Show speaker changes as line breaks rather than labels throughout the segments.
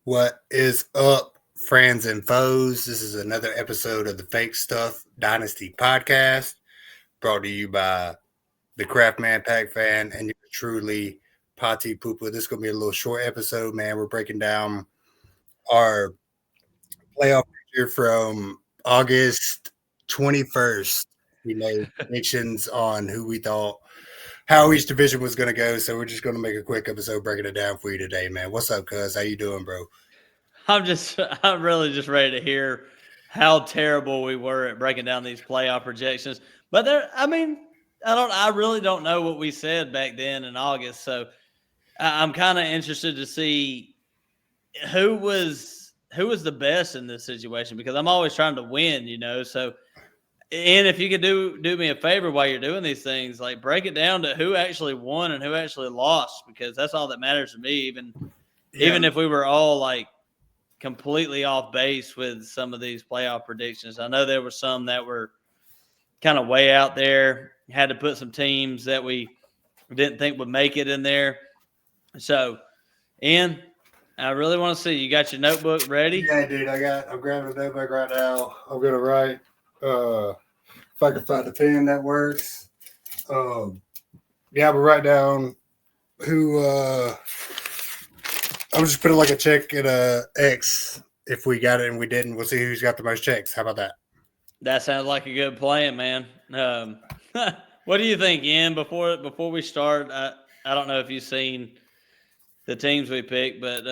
What is up, friends and foes? This is another episode of the Fake Stuff Dynasty podcast, brought to you by the Craft Man Pack Fan and you're truly Pati Poopa. This is going to be a little short episode, man. We're breaking down our playoff picture from August 21st. We made predictions on who we thought, how each division was going to go. So we're just going to make a quick episode breaking it down for you today, man. What's up, cuz? How you doing, bro?
I'm really just ready to hear how terrible we were at breaking down these playoff projections. But I really don't know what we said back then in August. So I'm kind of interested to see who was the best in this situation, because I'm always trying to win, So, and if you could do me a favor while you're doing these things, like break it down to who actually won and who actually lost, because that's all that matters to me. Even if we were all like completely off base with some of these playoff predictions. I know there were some that were kind of way out there, had to put some teams that we didn't think would make it in there. So, Ian, I really want to see, you got your notebook ready?
Yeah, dude, I'm grabbing a notebook right now. I'm going to write, if I can find a pen that works. I'm write down who, I'm just putting like a check in a X. If we got it and we didn't, we'll see who's got the most checks. How about that?
That sounds like a good plan, man. What do you think, Ian? Before we start, I don't know if you've seen the teams we picked, but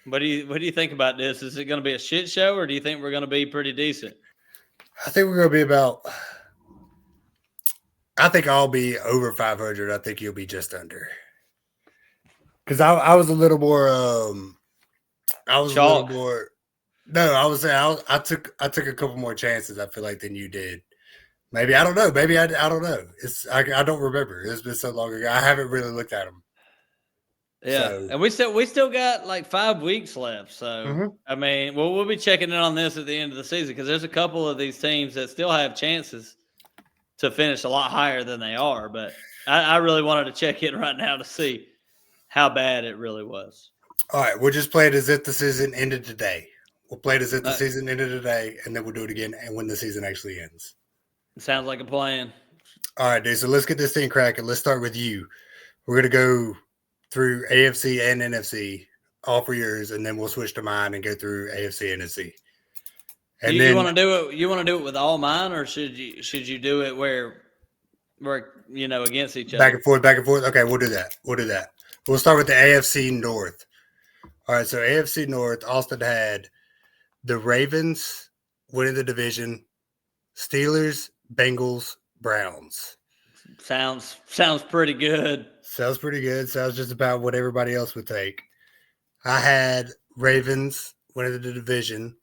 what do you think about this? Is it going to be a shit show, or do you think we're going to be pretty decent?
I think we're going to be about. I think I'll be over 500. I think you'll be just under. Because I was a little more. I was
Chalk.
a little more. No, I was saying I took a couple more chances. I feel like than you did. Maybe I don't know. Maybe I don't know. I don't remember. It's been so long ago. I haven't really looked at them.
Yeah, so. And we still got like 5 weeks left. So I mean, we'll be checking in on this at the end of the season, because there's a couple of these teams that still have chances to finish a lot higher than they are. But I really wanted to check in right now to see how bad it really was.
All right, we'll just play it as if the season ended today. We'll play it as if the season ended today, and then we'll do it again and when the season actually ends.
Sounds like a plan.
All right, dude, so let's get this thing cracking. Let's start with you. We're going to go through AFC and NFC, all for yours, and then we'll switch to mine and go through AFC and NFC.
And you want to do it? You want to do it with all mine, or should you do it where against each other?
Back and forth. Okay, we'll do that. We'll start with the AFC North. All right, so AFC North, Austin had the Ravens winning the division, Steelers, Bengals, Browns.
Sounds pretty good.
Sounds pretty good. Sounds just about what everybody else would take. I had Ravens winning the division,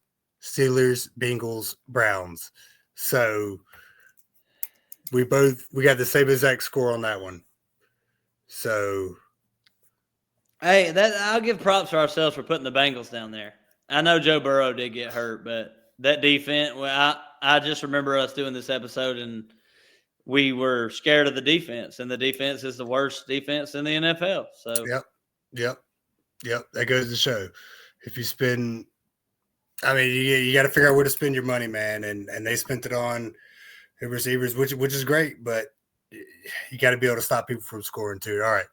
Steelers, Bengals, Browns. So we got the same exact score on that one. So
hey, I'll give props to ourselves for putting the Bengals down there. I know Joe Burrow did get hurt, but that defense, I just remember us doing this episode and we were scared of the defense, and the defense is the worst defense in the NFL. So
Yep. That goes to show. If you spend, I mean, you got to figure out where to spend your money, man, and they spent it on the receivers, which is great, but you got to be able to stop people from scoring too. All right,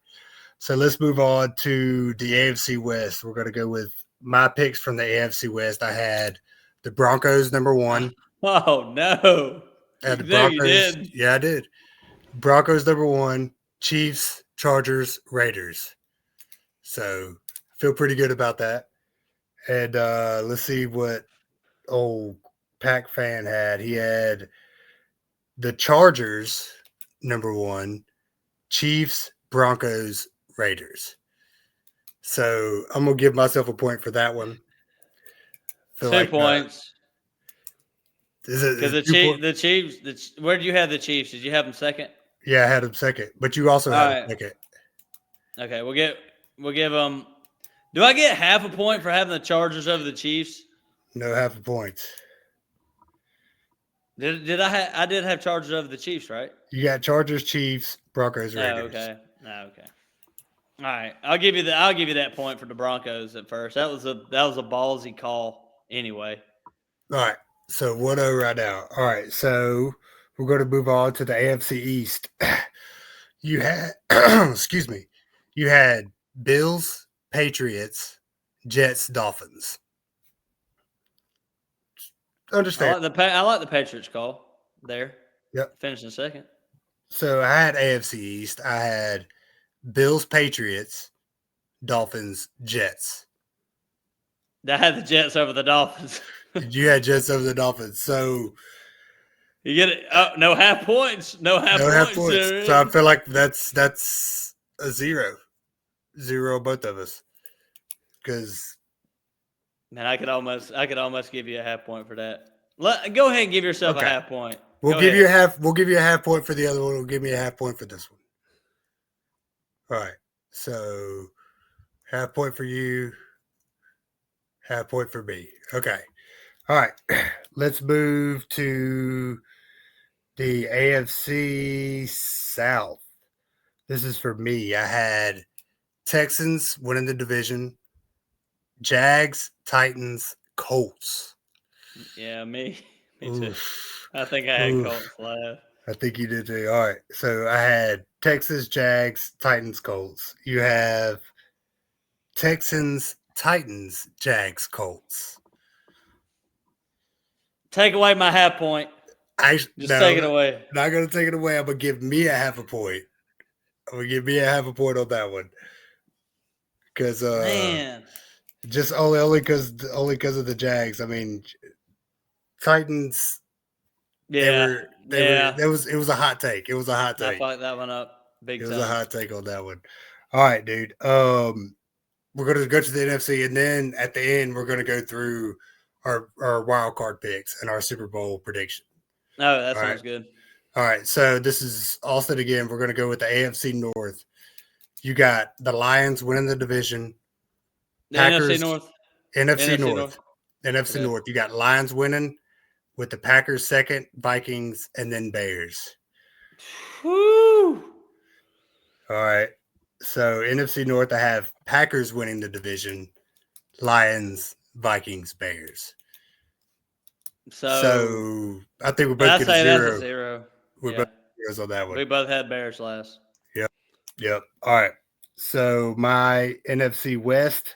so let's move on to the AFC West. We're going to go with my picks from the AFC West. I had the Broncos number 1.
Oh no.
The Broncos, you did. Yeah, I did. Broncos number 1, Chiefs, Chargers, Raiders. So I feel pretty good about that. And let's see what old Pack fan had. He had the Chargers number 1, Chiefs, Broncos, Raiders. So I'm gonna give myself a point for that one.
2 points. Because the Chiefs, where did you have the Chiefs? Did you have them second?
Yeah, I had them second, but you also had them second.
Okay, we'll give them. Do I get half a point for having the Chargers over the Chiefs?
No half a point.
I did have Chargers over the Chiefs, right?
You got Chargers, Chiefs, Broncos,
Oh,
Raiders.
okay. Oh, okay. All right. I'll give you that point for the Broncos at first. That was a ballsy call anyway.
All right. So 1-0 right now. All right. So we're going to move on to the AFC East. You had, excuse me, you had Bills, Patriots, Jets, Dolphins. Understand?
I like the Patriots call there.
Yep.
Finishing second.
So I had AFC East. I had Bills, Patriots, Dolphins, Jets.
I had the Jets over the Dolphins.
You had Jets over the Dolphins. So
You get it? Oh, no half points. No half points.
So I feel like that's a 0 both of us. Because
man, I could almost give you a half point for that. Go ahead and give yourself a half point.
We'll give you a half point for the other one. We'll give me a half point for this one. All right. So half point for you, half point for me. Okay. All right. Let's move to the AFC South. This is for me. I had Texans winning the division, Jags, Titans, Colts.
Yeah, me too. I think I had Colts last.
I think you did too. All right. So I had Texas, Jags, Titans, Colts. You have Texans, Titans, Jags, Colts.
Take away my half point. Take it away.
Not going to take it away. I'm going to give me a half a point. I'm going to give me a half a point on that one. Because
man,
just only because of the Jags. I mean, Titans.
Yeah,
it was a hot take. It was a hot take.
I fucked that one up big time.
It was a hot take on that one. All right, dude. We're going to go to the NFC, and then at the end, we're going to go through our wild card picks and our Super Bowl prediction.
Oh, that sounds good.
All right, so this is all set again. We're going to go with the AFC North. You got the Lions winning the division.
Packers, NFC North.
NFC North. You got Lions winning with the Packers second, Vikings, and then Bears.
Woo!
All right. So NFC North, I have Packers winning the division, Lions, Vikings, Bears. So I think we're both getting a 0.
That's a 0.
We're both zeros on that one.
We both had Bears last.
Yep. All right. So my NFC West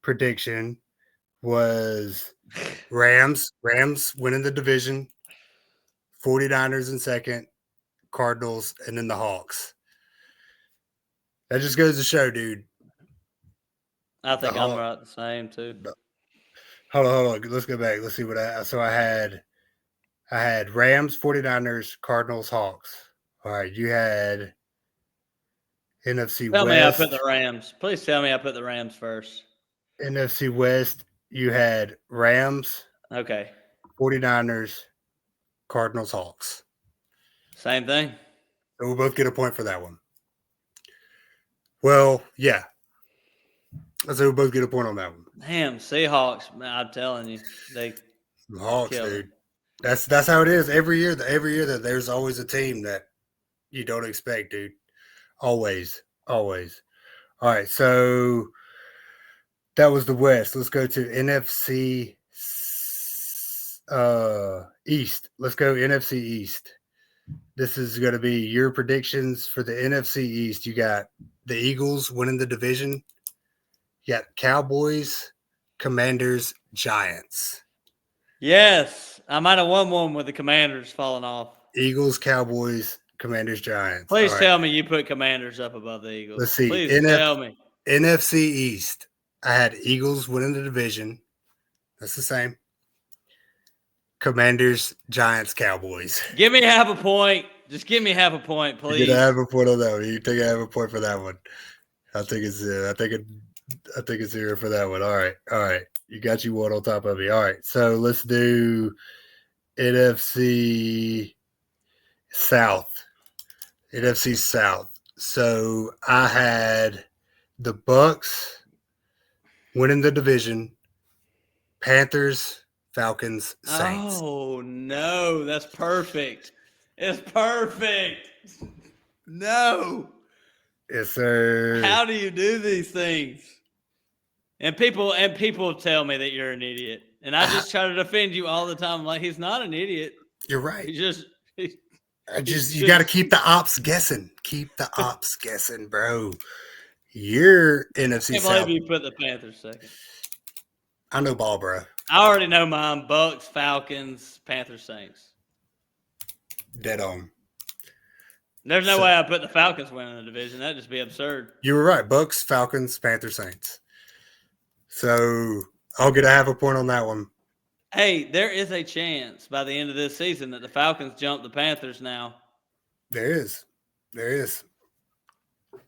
prediction was Rams winning the division, 49ers in second, Cardinals, and then the Hawks. That just goes to show, dude.
I think I'm right the same too.
Hold on. Let's go back. Let's see what I had Rams, 49ers, Cardinals, Hawks. All right, you had NFC West.
Tell me I put the Rams. Please tell me I put the Rams first.
NFC West, you had Rams.
Okay.
49ers, Cardinals, Hawks.
Same thing.
So we'll both get a point for that one. Well, yeah. So we'll both get a point on that one.
Damn, Seahawks, man, I'm telling you. The
Hawks, dude. That's how it is. Every year that there's always a team that you don't expect, dude. Always. All right, so that was the West. Let's go to NFC East. Let's go NFC East. This is going to be your predictions for the NFC East. You got the Eagles winning the division. You got Cowboys, Commanders, Giants.
Yes, I might have won one with the Commanders falling off.
Eagles, Cowboys, Commanders, Giants.
Please tell me you put Commanders up above the Eagles.
Let's see.
Please tell me.
NFC East. I had Eagles winning the division. That's the same. Commanders, Giants, Cowboys.
Give me half a point. Just give me half a point, please.
You get a half a point on that one. You take a half a point for that one. I think it's 0 for that one. All right. You got you one on top of me. All right. So let's do NFC South. NFC South. So I had the Bucks winning the division, Panthers, Falcons, Saints.
Oh, no. That's perfect. It's perfect. No.
Yes, sir.
How do you do these things? And people tell me that you're an idiot. And I just try to defend you all the time. I'm like, he's not an idiot.
You're right.
He just
You got to keep the ops guessing. Keep the ops guessing, bro. Your NFC
can't
South.
believe you put the Panthers second.
I know ball, bro.
I already know mine. Bucks, Falcons, Panthers, Saints.
Dead on.
There's no way I put the Falcons winning the division. That'd just be absurd.
You were right. Bucks, Falcons, Panthers, Saints. So I'll get a half a point on that one.
Hey, there is a chance by the end of this season that the Falcons jump the Panthers now.
There is.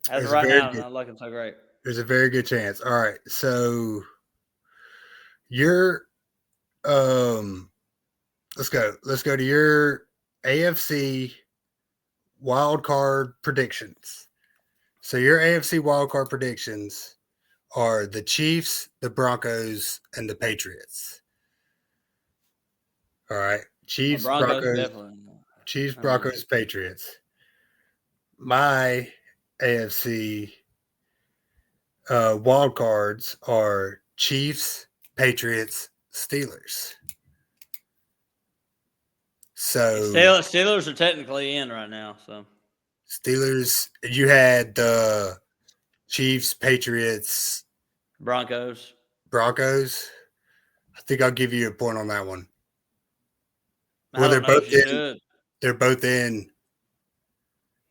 As of right now, not looking so great.
There's a very good chance. All right. So your let's go. Let's go to your AFC wild card predictions. So your AFC wild card predictions are the Chiefs, the Broncos, and the Patriots. All right. Chiefs, Broncos, Patriots. My AFC wild cards are Chiefs, Patriots, Steelers. So
Steelers are technically in right now. So
Steelers, you had the Chiefs, Patriots,
Broncos.
I think I'll give you a point on that one.
Well, they're both in.
They're both in.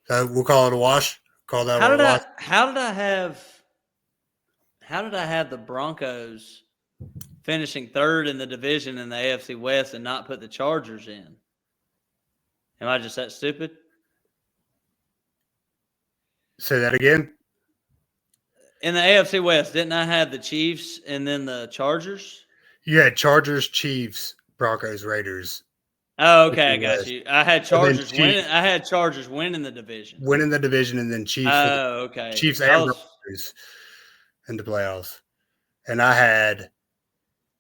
We'll call it a wash. Call that
a
wash.
How did I have the Broncos finishing third in the division in the AFC West and not put the Chargers in? Am I just that stupid?
Say that again.
In the AFC West, didn't I have the Chiefs and then the Chargers?
You had Chargers, Chiefs, Broncos, Raiders.
Oh, okay, I got you. I had Chargers winning. I had Chargers winning the division.
Winning the division, and then Chiefs.
Oh, okay.
Chiefs and Broncos in the playoffs. And I had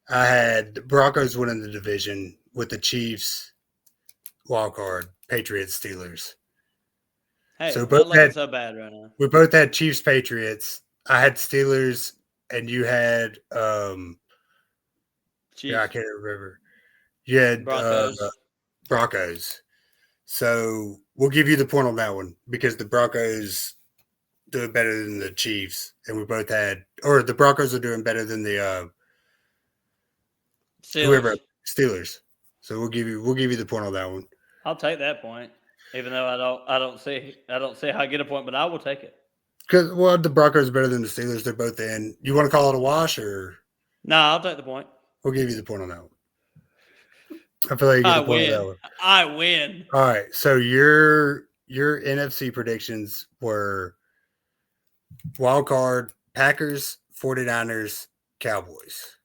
the Broncos winning the division with the Chiefs wild card, Patriots, Steelers.
Hey, so both not looking so bad right now.
We both had Chiefs, Patriots. I had Steelers, and you had yeah, I can't remember. You had Broncos. So we'll give you the point on that one because the Broncos doing better than the Chiefs, and we both had, or the Broncos are doing better than the Steelers. So we'll give you the point on that one.
I'll take that point, even though I don't see how I get a point, but I will take it.
Because the Broncos are better than the Steelers. They're both in. You want to call it a wash or?
No, I'll take the point.
We'll give you the point on that one. I feel like you get the point on that one.
I win.
All right. So your NFC predictions were wild card Packers, 49ers, Cowboys.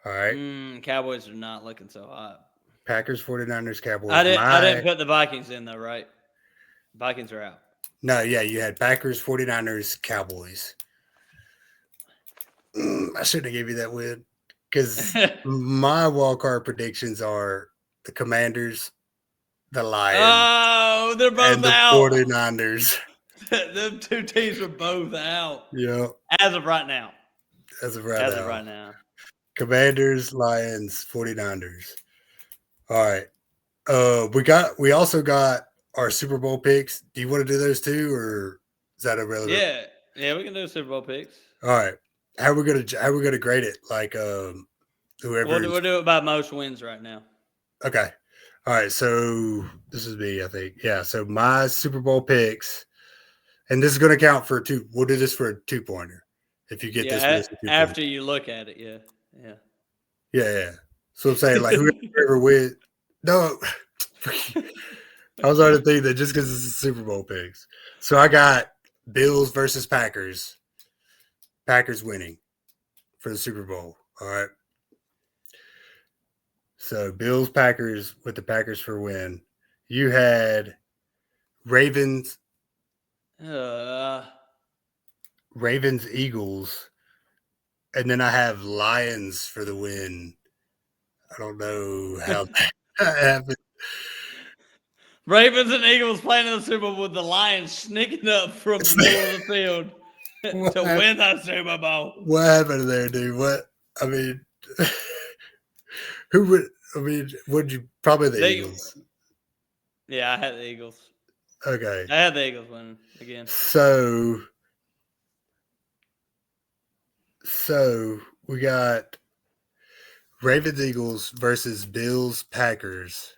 All right.
Cowboys are not looking so hot.
Packers, 49ers, Cowboys.
I didn't put the Vikings in though, right? Vikings are out.
No, yeah, you had Packers, 49ers, Cowboys. I shouldn't have gave you that win because my wild card predictions are the Commanders, the Lions.
Oh, they're both
and the
out.
49ers.
Them two teams are both out.
Yeah.
As of right now.
As of right now. Commanders, Lions, 49ers. All right. We also got our Super Bowl picks. Do you want to do those too, or is that irrelevant?
Yeah, we can do Super Bowl picks.
All right. How are we gonna grade it? Like whoever.
We'll do it by most wins right now.
Okay. All right. So this is me, I think. Yeah. So my Super Bowl picks, and this is going to count for two. We'll do this for a 2-pointer. If you get this
after you look at it,
yeah. So I'm saying like whoever wins. No, I was already thinking that just because it's a Super Bowl picks. So I got Bills versus Packers. Packers winning for the Super Bowl. All right. So Bills, Packers with the Packers for win. You had Ravens, Eagles, and then I have Lions for the win. I don't know how that happened.
Ravens and Eagles playing in the Super Bowl with the Lions sneaking up from the middle of the field
What
to
happened,
win that Super Bowl.
what happened there, dude? What? I mean, who would? I mean, would you probably the Eagles?
Yeah, I had the Eagles.
Okay,
I had the Eagles winning again.
so we got Ravens Eagles versus Bills Packers.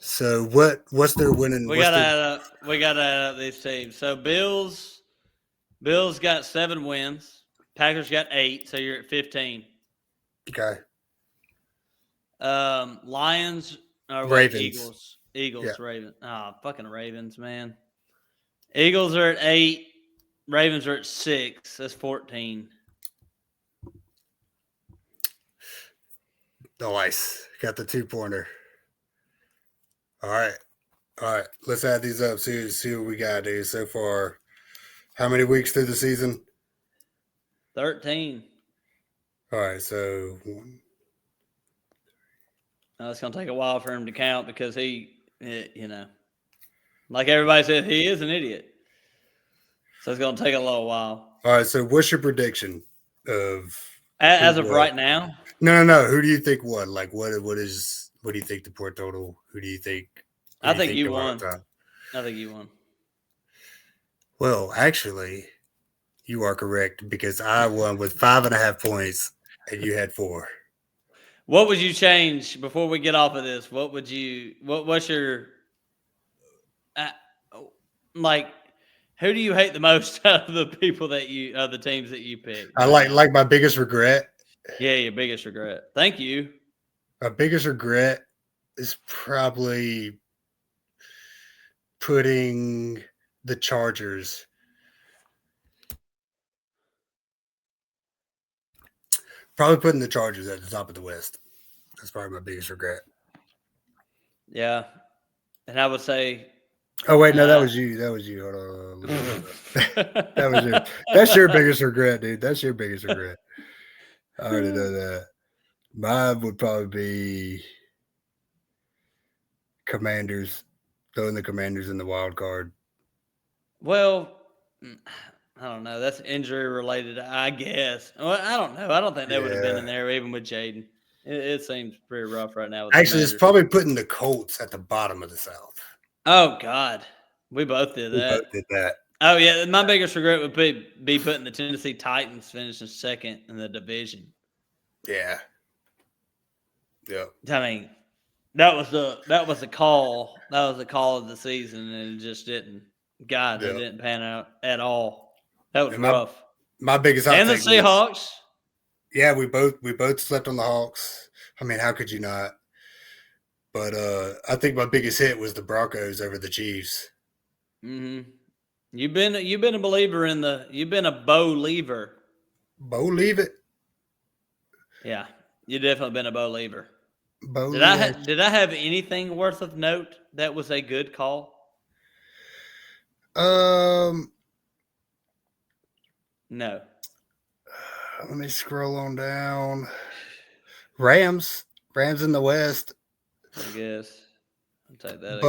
So what's their winning?
We
What's
gotta
their
add up. We gotta add up these teams. So Bills got 7 wins. Packers got 8. So you're at 15.
okay?
Lions. Or wait,
Ravens.
Eagles.
Yeah.
Ravens. Fucking Ravens, man. Eagles are at 8. Ravens are at 6. That's 14.
Nice. Got the 2-pointer. All right. All right. Let's add these up. See what we got, dude. So far, how many weeks through the season?
13.
All right. So
It's going to take a while for him to count because like everybody says, he is an idiot. So it's going to take a little while.
all right. So what's your prediction of
As of right now?
No. Who do you think won? Like what do you think the point total? Who do you think?
I think you won. I think you won.
Well, actually, you are correct because I won with 5.5 points and you had 4.
What would you change before we get off of this? What's your like? Who do you hate the most out of the the teams that you picked?
I like my biggest regret.
Yeah, your biggest regret. Thank you.
My biggest regret is probably putting the Chargers. Probably putting the Chargers at the top of the West. That's probably my biggest regret.
Yeah, and I would say.
Oh wait, no, that was you. That was you. Hold on. That was your. That's your biggest regret, dude. That's your biggest regret. I already know that. Mine would probably be Commanders, throwing the Commanders in the wild card.
Well, I don't know. That's injury related, I guess. Well, I don't know. I don't think they would have been in there even with Jaden. It seems pretty rough right now.
Actually, it's probably putting the Colts at the bottom of the South.
Oh God, we both did that.
We both did that.
Oh yeah, my biggest regret would be putting the Tennessee Titans finishing second in the division.
Yeah. Yep.
I mean, that was the call. That was the call of the season, and it just didn't. God, it didn't pan out at all. That was rough.
My biggest hot
and the Seahawks.
Yeah, we both slept on the Hawks. I mean, how could you not? But I think my biggest hit was the Broncos over the Chiefs.
Mm-hmm. You've been a believer in you've been a believer.
Believe it.
Yeah, you've definitely been a believer. Did I have anything worth of note that was a good call? No.
Let me scroll on down. Rams in the West.
I guess. I'll take that.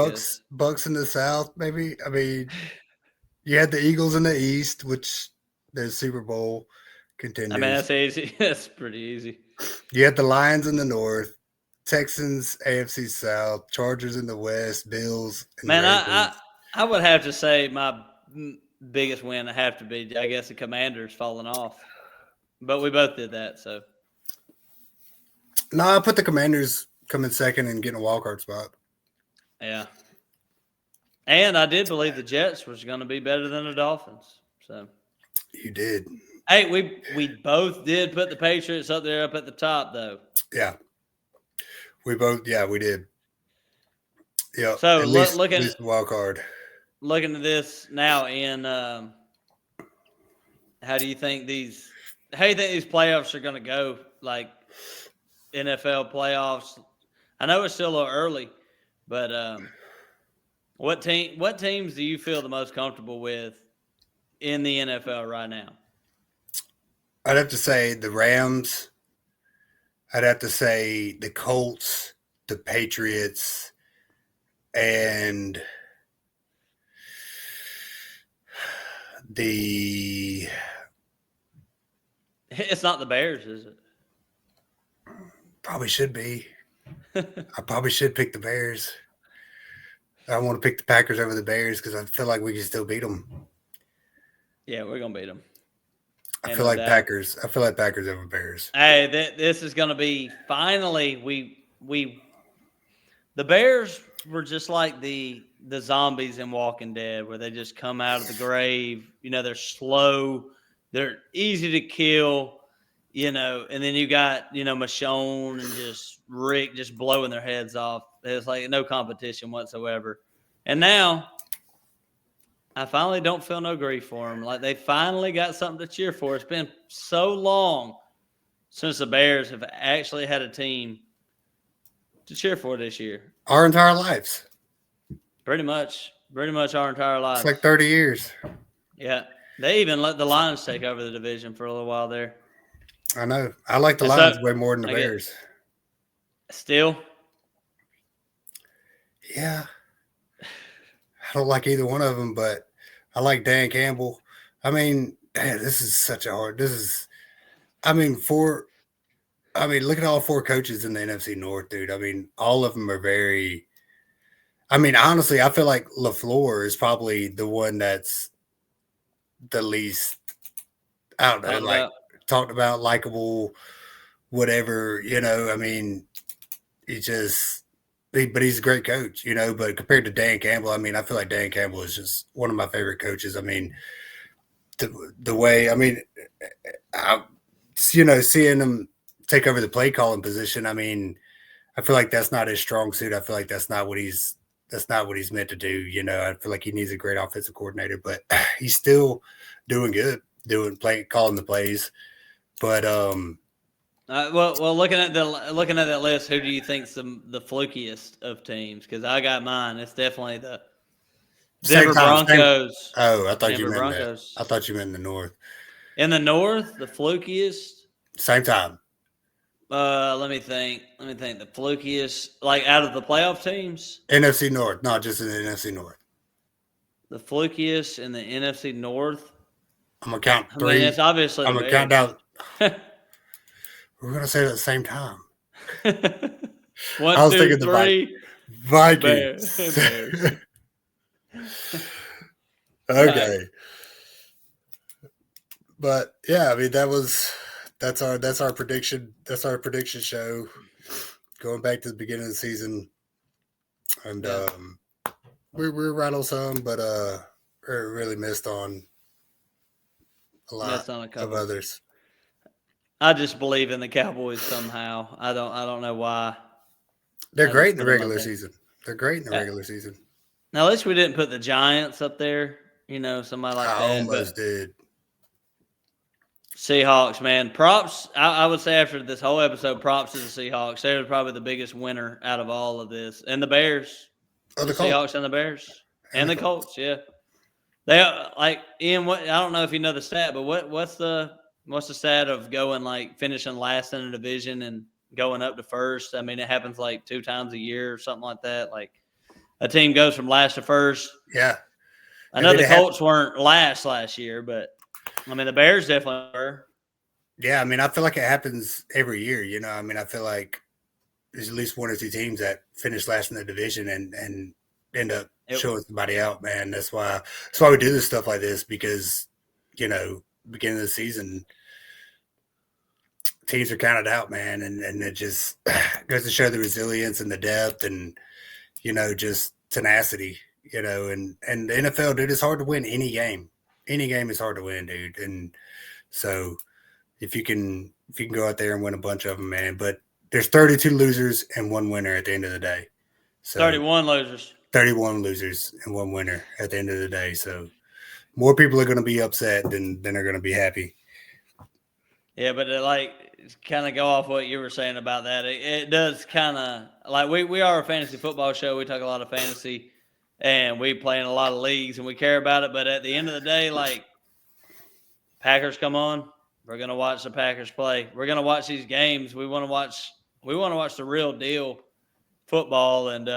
Bucks in the South, maybe. I mean, you had the Eagles in the East, which they're Super Bowl contenders.
I mean, that's easy. That's pretty easy.
You had the Lions in the North, Texans, AFC South, Chargers in the West, Bills.
Man, I would have to say my biggest win would have to be, I guess, the Commanders falling off. But we both did that, so.
No, I put the Commanders coming second and getting a wild card spot.
Yeah. And I did believe the Jets was going to be better than the Dolphins. So.
You did.
Hey, we both did put the Patriots up at the top, though.
Yeah. We did. Yeah.
So looking
at the wild card.
Looking at this now in how do you think these playoffs are going to go? Like NFL playoffs. I know it's still a little early, but what teams do you feel the most comfortable with in the NFL right now?
I'd have to say the Rams. I'd have to say the Colts, the Patriots, and the
It's not the Bears, is it?
probably should be. I probably should pick the Bears. I want to pick the Packers over the Bears because I feel like we can still beat them.
Yeah, we're gonna beat them.
I
Ain't
feel
no
like
doubt.
Packers. I feel like Packers over Bears.
Hey, this is gonna be finally we the Bears were just like the zombies in Walking Dead, where they just come out of the grave. You know, they're slow, they're easy to kill. You know, and then you got Michonne and just Rick just blowing their heads off. It's like no competition whatsoever. And now I finally don't feel no grief for them. Like they finally got something to cheer for. It's been so long since the Bears have actually had a team to cheer for this year.
Our entire lives.
Pretty much our entire
It's
lives.
like 30 years.
Yeah, they even let the Lions take over the division for a little while there.
I know. I like the
And so
Lions way more than the
I get
Bears.
still.
Yeah. I don't like either one of them, but I like Dan Campbell. I mean, man, this is such a hard. This is. I mean, look at all four coaches in the NFC North, dude. I mean, all of them are very. I mean, honestly, I feel like LaFleur is probably the one that's the least. I don't know,
Talked
like
about.
talked about, likable, whatever. I mean, he just. But he's a great coach, But compared to Dan Campbell, I mean, I feel like Dan Campbell is just one of my favorite coaches. I mean, the way, I mean, I, seeing him take over the play calling position. I mean, I feel like that's not his strong suit. I feel like that's not what he's meant to do. I feel like he needs a great offensive coordinator, but he's still doing good, calling the plays. But
Well, looking at that list, who do you think's the flukiest of teams? Because I got mine. It's definitely the
same
Denver
time, same.
Broncos.
Oh, I thought you
Denver
meant that.
Broncos.
I thought you meant the North.
In the North, the flukiest.
Same time.
Let me think. The flukiest, like out of the playoff teams,
NFC North, not just in the NFC North.
the flukiest in the NFC North.
I'm gonna count
I
three.
mean, it's obviously
I'm
the
gonna count
Bears.
down. We're gonna say it at the same time.
1,
I was
2,
thinking
3.
Vikings.
Bears.
Okay. But yeah, I mean that's our prediction. That's our prediction show. Going back to the beginning of the season. And
Yeah.
we're right on some, but we really missed on a lot of others.
I just believe in the Cowboys somehow. I don't know why.
They're great in the regular season. They're great in the regular season.
Now, at least we didn't put the Giants up there. Somebody like that.
I almost did.
Seahawks, man. Props. I would say after this whole episode, props to the Seahawks. They're probably the biggest winner out of all of this. And the Bears.
Oh,
the Seahawks and the Bears. And the Colts, yeah. They like Ian, I don't know if you know the stat, but what's the stat of finishing last in a division and going up to first? I mean, it happens like 2 times a year or something like that. Like a team goes from last to first.
Yeah.
I know the Colts weren't last year, but I mean the Bears definitely were.
Yeah, I mean I feel like it happens every year. I mean I feel like there's at least 1 or 2 teams that finish last in the division and end up showing somebody out, man. That's why we do this stuff like this because, beginning of the season, teams are counted out, man, and it just goes to show the resilience and the depth and, just tenacity, and the NFL, dude, it's hard to win any game. Any game is hard to win, dude. And so if you can go out there and win a bunch of them, man, but there's 32 losers and 1 winner at the end of the day. So
31 losers.
31 losers and 1 winner at the end of the day. So more people are going to be upset than are going to be happy.
Yeah, but kind of go off what you were saying about that. It does kind of like we are a fantasy football show. We talk a lot of fantasy, and we play in a lot of leagues, and we care about it. But at the end of the day, like Packers come on, We're gonna watch the Packers play. We're gonna watch these games. We want to watch. We want to watch the real deal football, and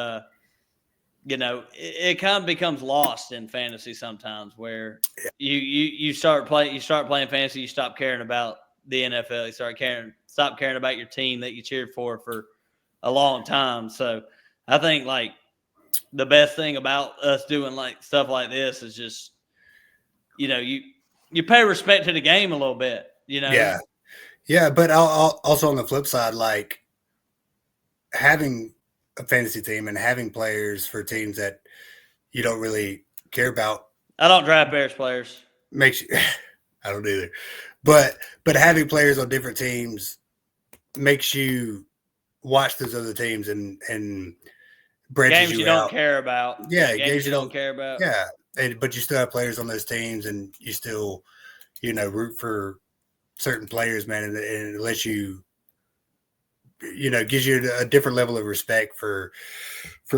it kind of becomes lost in fantasy sometimes, where you start playing fantasy, you stop caring about the NFL, you stop caring about your team that you cheered for a long time. So I think like the best thing about us doing like stuff like this is just you pay respect to the game a little bit.
Yeah, but I'll also on the flip side, like having a fantasy team and having players for teams that you don't really care about.
I don't draft Bears players.
Makes you, I don't either, but having players on different teams makes you watch those other teams and branches
games
you
don't
out.
care about.
Yeah,
games you don't care about.
Yeah, but you still have players on those teams, and you still root for certain players, man, and it lets you. Gives you a different level of respect for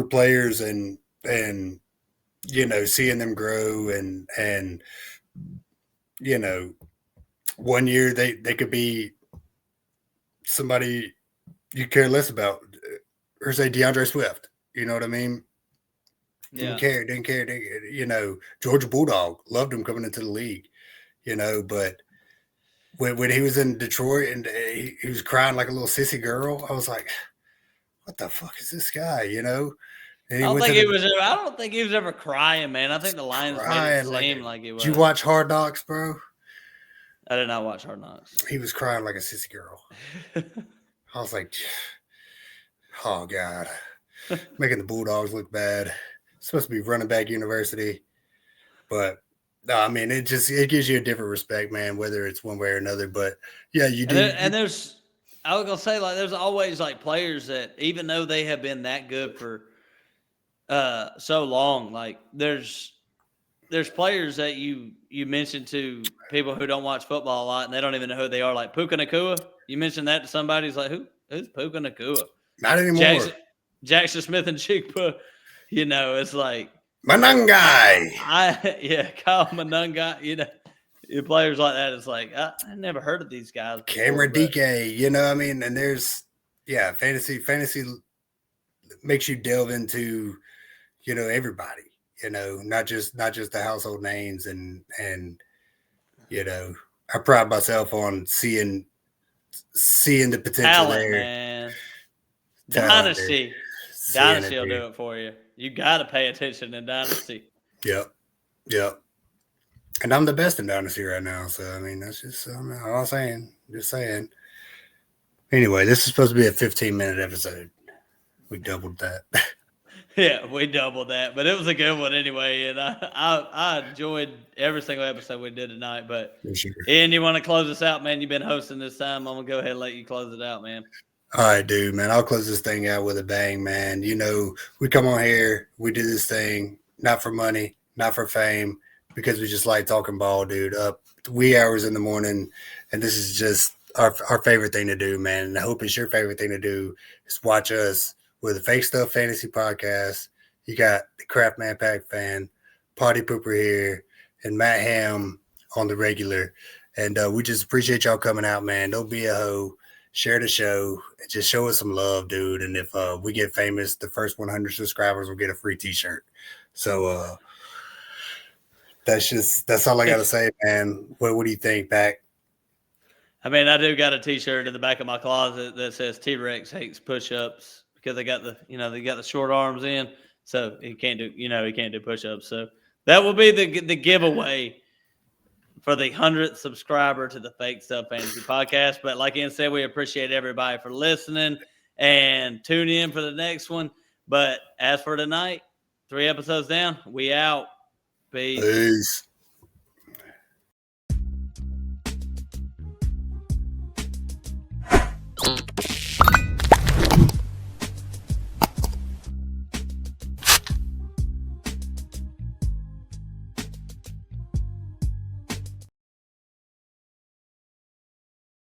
players and seeing them grow and one year they could be somebody you care less about, or say DeAndre Swift. You know what I mean? Didn't care. Georgia Bulldog, loved him coming into the league. But when he was in Detroit and he was crying like a little sissy girl, I was like, what the fuck is this guy?
I don't think he was ever crying, man. I think the Lions made it seem like he was.
Did you watch Hard Knocks, bro?
I did not watch Hard Knocks.
He was crying like a sissy girl. I was like, oh God, making the Bulldogs look bad. It's supposed to be running back university, but no, I mean it gives you a different respect, man. Whether it's one way or another, but yeah, you do.
I was gonna say, like, there's always like players that even though they have been that good for so long, like there's players that you mentioned to people who don't watch football a lot and they don't even know who they are, like Puka Nacua. You mentioned that to somebody, who's like, who's Puka Nacua?
Not anymore.
Jackson Smith and Chigpa, it's like
Manungai.
Kyle Manungai, players like that. It's like I never heard of these guys before,
Cameron DK, I mean, and there's fantasy makes you delve into everybody, not just the household names, and I pride myself on seeing the potential
talent,
there.
Man. Dynasty will do it for you. You got to pay attention in Dynasty.
Yep. And I'm the best in Dynasty right now, so I mean that's just all I'm saying. Just saying. Anyway, this is supposed to be a 15-minute episode. We doubled that.
Yeah, we doubled that, but it was a good one anyway, and I enjoyed every single episode we did tonight. But
sure.
Ian, you want to close us out, man? You've been hosting this time. I'm gonna go ahead and let you close it out, man.
All right, dude, man. I'll close this thing out with a bang, man. We come on here, we do this thing not for money, not for fame, because we just like talking ball, dude. Up wee hours in the morning, and this is just our favorite thing to do, man. And I hope it's your favorite thing to do is watch us with the Fake Stuff Fantasy Podcast. You got the Craft Man Pack Fan, Party Pooper here, and Matt Ham on the regular. And we just appreciate y'all coming out, man. Don't be a hoe. Share the show. And just show us some love, dude. And if we get famous, the first 100 subscribers will get a free T-shirt. So that's all I got to say, man. What do you think, Pac?
I mean, I do got a T-shirt in the back of my closet that says T-Rex hates push-ups because they got the short arms in, so he can't do push-ups. So that will be the giveaway for the 100th subscriber to the Fake Stuff Fantasy Podcast. But like Ian said, we appreciate everybody for listening and tune in for the next one. But as for tonight, 3 episodes down, we out. Peace.